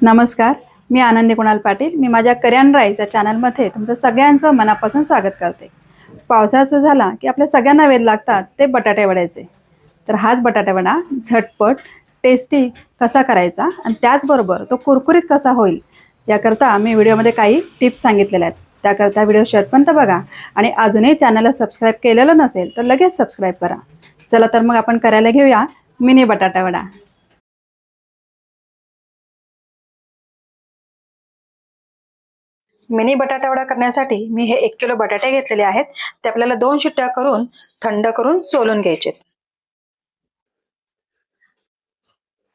नमस्कार, मी आनंदी कुणाल पाटील. मी माझ्या करिअन राईस या चॅनलमध्ये तुमचं सगळ्यांचं मनापासून स्वागत करते. पावसाळा सुरू झाला की आपल्या सगळ्यांना वेध लागतात ते बटाटे वड्याचे. तर हाच बटाटे वडा झटपट, टेस्टी कसा करायचा आणि त्याचबरोबर तो कुरकुरीत कसा होईल याकरता मी व्हिडिओमध्ये काही टिप्स सांगितलेल्या आहेत. त्याकरता व्हिडिओ शेवटपर्यंत बघा आणि अजूनही चॅनलला सबस्क्राईब केलेलं नसेल तर लगेच सबस्क्राईब करा. चला तर मग आपण करायला घेऊया मिनी बटाटा वडा. मिनी बटाटा वडा करण्यासाठी मी हे 1 किलो बटाटे घेतलेले आहेत. ते आपल्याला 2 शिट्ट्या करून थंड करून सोलून घ्यायचे.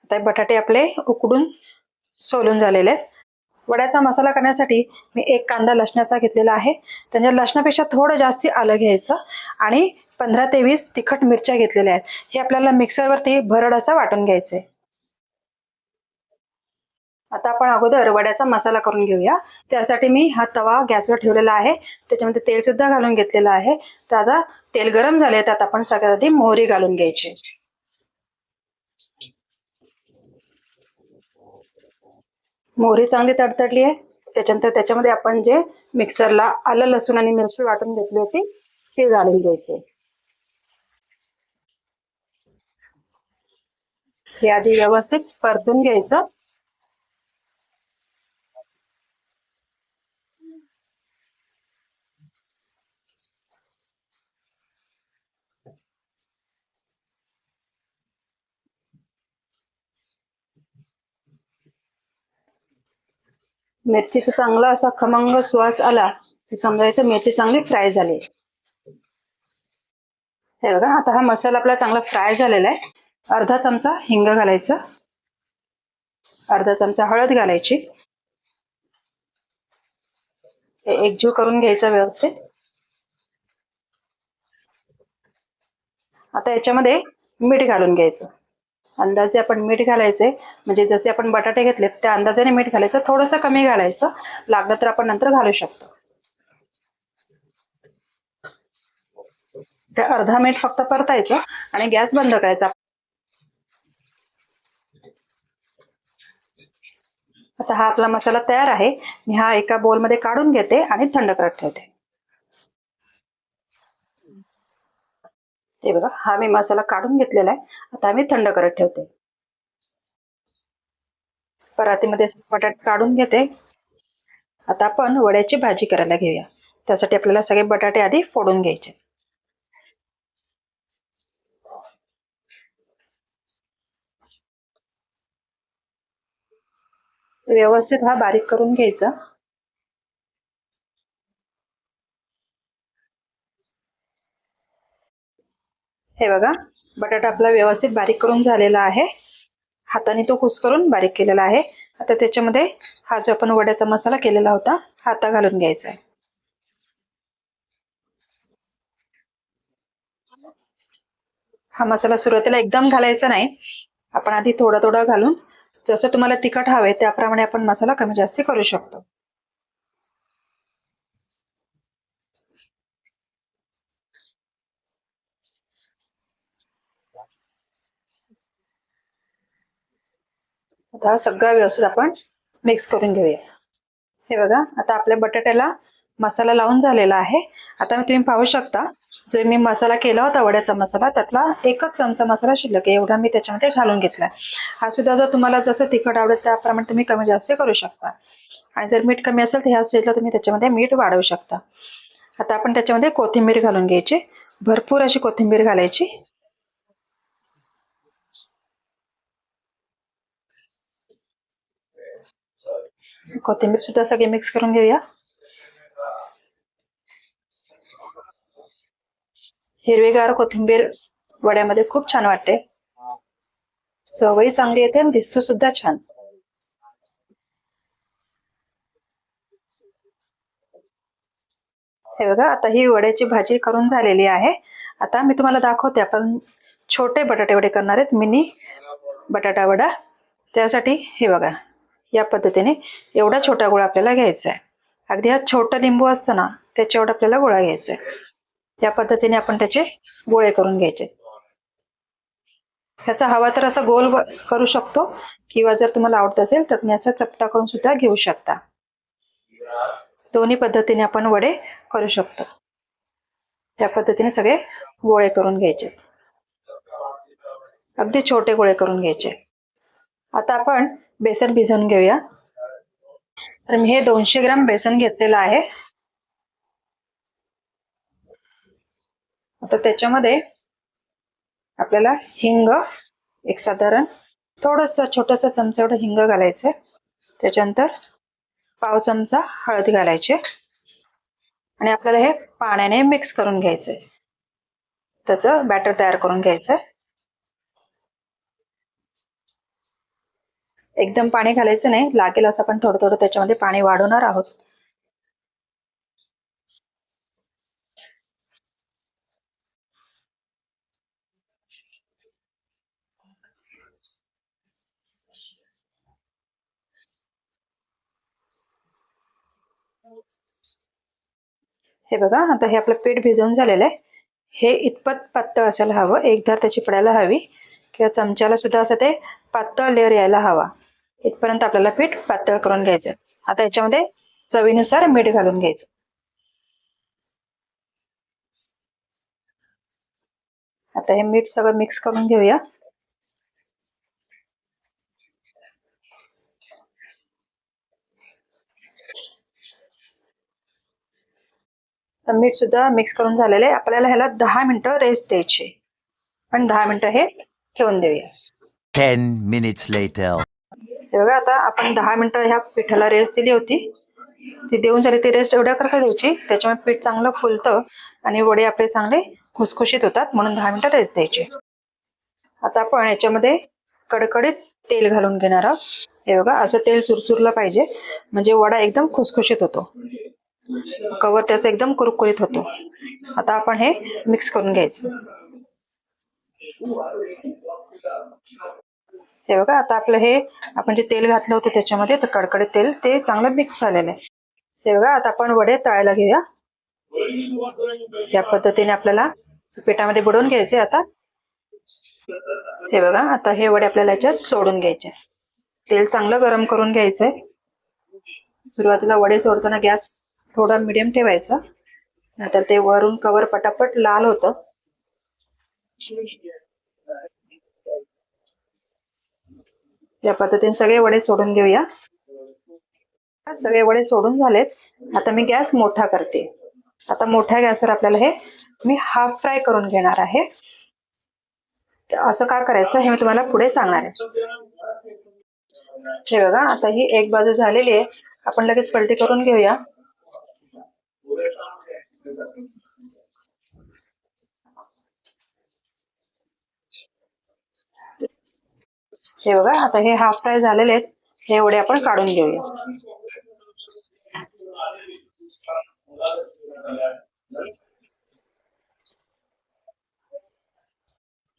आता बटाटे आपले उकडून सोलून झालेले आहेत. वड्याचा मसाला करण्यासाठी मी 1 कांदा लसणाचा घेतलेला आहे. त्याच्या लसणापेक्षा थोडं जास्ती आलं घ्यायचं आणि 15 ते 20 तिखट मिरच्या घेतलेल्या आहेत. हे आपल्याला मिक्सरवरती भरड असं वाटून घ्यायचंय. आता आपण अगोदर वड्याचा मसाला करून घेऊया. त्यासाठी मी हा तवा गॅसवर ठेवलेला आहे. त्याच्यामध्ये तेल सुद्धा घालून घेतलेलं आहे. तर आता तेल गरम झाले त्यात आपण सगळ्यात आधी मोहरी घालून घ्यायची. मोहरी चांगली तडतडली आहे. त्याच्यानंतर त्याच्यामध्ये आपण जे मिक्सरला आलं लसूण आणि मिरची वाटून घेतली होती ते घालून घ्यायचे. हे आधी व्यवस्थित परतून घ्यायचं. मिरचीचा चांगला असा खमंग सुवास आला की समजायचं मिरची चांगली फ्राय झाली. हे बघा आता हा मसाला आपला चांगला फ्राय झालेला आहे. अर्धा चमचा हिंग घालायचं, अर्धा चमचा हळद घालायची. हे एकजीव करून घ्यायचं व्यवस्थित. आता याच्यामध्ये मीठ घालून घ्यायचं. अंदाजे आपण मीठ घालायचे, म्हणजे जसे आपण बटाटे घेतलेत त्या अंदाजाने मीठ घालायचं. थोडंसं कमी घालायचं, लागलं तर आपण नंतर घालू शकतो. ते अर्धा मिनिट फक्त परतायचं आणि गॅस बंद करायचा. आता हा आपला मसाला तयार आहे. मी हा एका बोलमध्ये काढून घेते आणि थंड करत ठेवते. हे बघा हा मी मसाला काढून घेतलेला आहे. आता मी थंड करत ठेवते. परातीमध्ये बटाटे काढून घेते. आता आपण वड्याची भाजी करायला घेऊया. त्यासाठी आपल्याला सगळे बटाटे आधी फोडून घ्यायचे. व्यवस्थित हा बारीक करून घ्यायचा. हे बघा बटाटा आपला व्यवस्थित बारीक करून झालेला आहे. हाताने तो कुस्करून बारीक केलेला आहे. आता त्याच्यामध्ये हा जो आपण वड्याचा मसाला केलेला होता हाता घालून घ्यायचा आहे. हा मसाला सुरुवातीला एकदम घालायचा नाही. आपण आधी थोडा थोडा घालून जसं तुम्हाला तिखट हवे त्याप्रमाणे आपण मसाला कमी जास्त करू शकतो. आता सगळं व्यवस्थित आपण मिक्स करून घेऊया. हे बघा आता आपल्या बटाट्याला मसाला लावून झालेला आहे. आता तुम्ही पाहू शकता जो मी मसाला केला होता वड्याचा मसाला त्यातला 1च चमचा मसाला शिल्लक आहे. एवढा मी त्याच्यामध्ये घालून घेतला. हा सुद्धा जर तुम्हाला जसं तिखट आवडेल त्याप्रमाणे तुम्ही कमी जास्त करू शकता. आणि जर मीठ कमी असेल तर ह्या स्टेजला तुम्ही त्याच्यामध्ये मीठ वाढवू शकता. आता आपण त्याच्यामध्ये कोथिंबीर घालून घ्यायची. भरपूर अशी कोथिंबीर घालायची. कोथिंबीर सुद्धा सगळी मिक्स करून घेऊया. हिरवीगार कोथिंबीर वड्यामध्ये खूप छान वाटते. चवही चांगली येते आणि दिसतो सुद्धा छान. हे बघा आता ही वड्याची भाजी करून झालेली आहे. आता मी तुम्हाला दाखवते आपण छोटे बटाटे वडे करणार आहेत. मिनी बटाटा वडा. त्यासाठी हे बघा या पद्धतीने एवढा छोटा गोळा आपल्याला घ्यायचा आहे. अगदी हा छोटा लिंबू असतो ना त्याच्या एवढा आपल्याला गोळा घ्यायचा आहे. या पद्धतीने आपण त्याचे गोळे करून घ्यायचे. ह्याचा हवा तर असा गोल करू शकतो, किंवा जर तुम्हाला आवडत असेल तर तुम्ही असा चपटा करून सुद्धा घेऊ शकता. दोन्ही पद्धतीने आपण वडे करू शकतो. त्या पद्धतीने सगळे गोळे करून घ्यायचे, अगदी छोटे गोळे करून घ्यायचे. आता आपण बेसन भिजवून घेऊया. तर मी हे 200 ग्राम बेसन घेतलेलं आहे. आता त्याच्यामध्ये आपल्याला हिंग एक साधारण थोडंसं छोटंसं चमचा एवढं हिंग घालायचं. त्याच्यानंतर पाव चमचा हळद घालायचे आणि आपल्याला हे पाण्याने मिक्स करून घ्यायचंय. त्याचं बॅटर तयार करून घ्यायचंय. एकदम पाणी घालायचं नाही, लागेल असं आपण थोडं थोडं त्याच्यामध्ये पाणी वाढवणार आहोत. हे बघा, आता हे आपलं पीठ भिजवून झालेलं आहे. हे इतपत पातळ असायला हवं, एक धार त्याची पडायला हवी, किंवा चमच्याला सुद्धा असं ते पातळ लेअर यायला हवा. इथपर्यंत आपल्याला पीठ पातळ करून घ्यायचं. आता याच्यामध्ये चवीनुसार मीठ घालून घ्यायचं. आता हे मीठ सगळं मिक्स करून घेऊया. तर मीठ सुद्धा मिक्स करून झालेलं आहे. आपल्याला ह्याला 10 मिनिटं रेस्ट द्यायची. पण 10 मिनिटं हे ठेवून देऊया. 10 minutes later. हे बघा, आता आपण 10 मिनिटं ह्या पिठाला रेस्ट दिली होती. ती देऊन झाली. ती रेस्ट एवढ्या करता द्यायची, त्याच्यामुळे पीठ चांगलं फुलतं आणि वडे आपले चांगले खुसखुशीत होतात, म्हणून 10 मिनिटं रेस्ट द्यायची. आता आपण याच्यामध्ये कडकडीत तेल घालून घेणार आहोत. हे बघा, असं तेल चुरचुरलं पाहिजे, म्हणजे वडा एकदम खुसखुशीत होतो, कवर त्याचा एकदम कुरकुरीत होतो. आता आपण हे मिक्स करून घ्यायचं. हे बघा, आता आपलं हे आपण जे तेल घातलं होतं त्याच्यामध्ये, तर कडकडीत तेल ते चांगलं मिक्स झालेलं आहे. हे बघा, आता आपण वडे तळायला घेऊया. या पद्धतीने आपल्याला पिठामध्ये बुडवून घ्यायचे. आता हे बघा, आता हे वडे आपल्याला याच्यात सोडून घ्यायचे. तेल चांगलं गरम करून घ्यायचंय. सुरुवातीला वडे सोडताना गॅस थोडा मिडियम ठेवायचा, नाहीतर ते वरून कवर पटापट लाल होतं. या पद्धतीने सगळे वडे सोडून घेऊया. सगळे वडे सोडून झालेत. आता मी गॅस मोठा करते. आता मोठ्या गॅसवर आपल्याला हे मी हाफ फ्राय करून घेणार आहे. असं का करायचं हे मी तुम्हाला पुढे सांगणार आहे. हे बघा, आता ही एक बाजू झालेली आहे. आपण लगेच पलटी करून घेऊया. हे बघा, आता हे हाफ फ्राय झालेले आहेत. हे वडे आपण काढून घेऊया.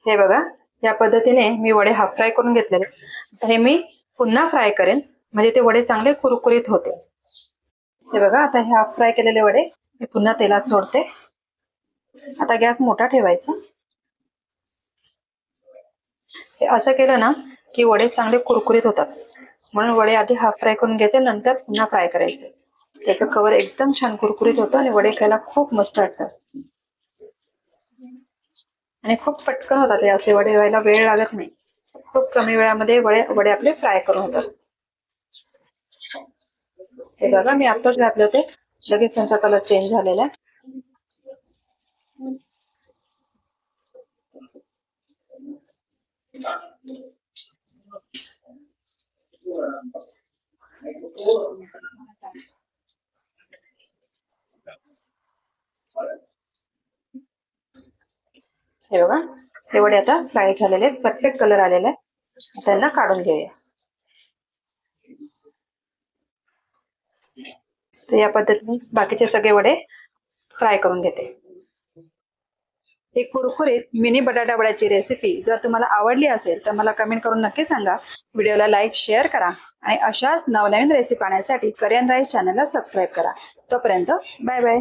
हे बघा, या पद्धतीने मी वडे हाफ फ्राय करून घेतलेले. आता हे मी पुन्हा फ्राय करेन, म्हणजे ते वडे चांगले कुरकुरीत होते. हे बघा, आता हे हाफ फ्राय केलेले वडे मी पुन्हा तेलात सोडते. आता गॅस मोठा ठेवायचा. हे असं केलं ना की वडे चांगले कुरकुरीत होतात, म्हणून वडे आधी हाफ फ्राय करून घेते, नंतर पुन्हा फ्राय करायचे. त्याचं कवर एकदम छान कुरकुरीत होतं आणि वडे खायला खूप मस्त वाटतात आणि खूप पटकन होतात. हे असे वडे व्हायला वेळ लागत नाही. खूप कमी वेळामध्ये वडे आपले फ्राय करून होतात. हे बघा, मी आताच घातले होते, लगेच त्यांचा कलर चेंज झालेला आहे. हे बघा, हे वडे आता फ्राय झालेले आहेत, परफेक्ट कलर आलेला आहे. त्यांना काढून घेऊया. तर या पद्धतीने बाकीचे सगळे वडे फ्राय करून घेते. ही कुरकुरीत मिनी बटाटा वड्याची रेसिपी जर तुम्हाला आवडली असेल तर मला कमेंट करून नक्की सांगा. व्हिडिओला लाईक शेअर करा आणि अशाच नवनवीन रेसिपी पाहण्यासाठी करियन राईस चॅनलला सबस्क्राईब करा. तोपर्यंत बाय बाय.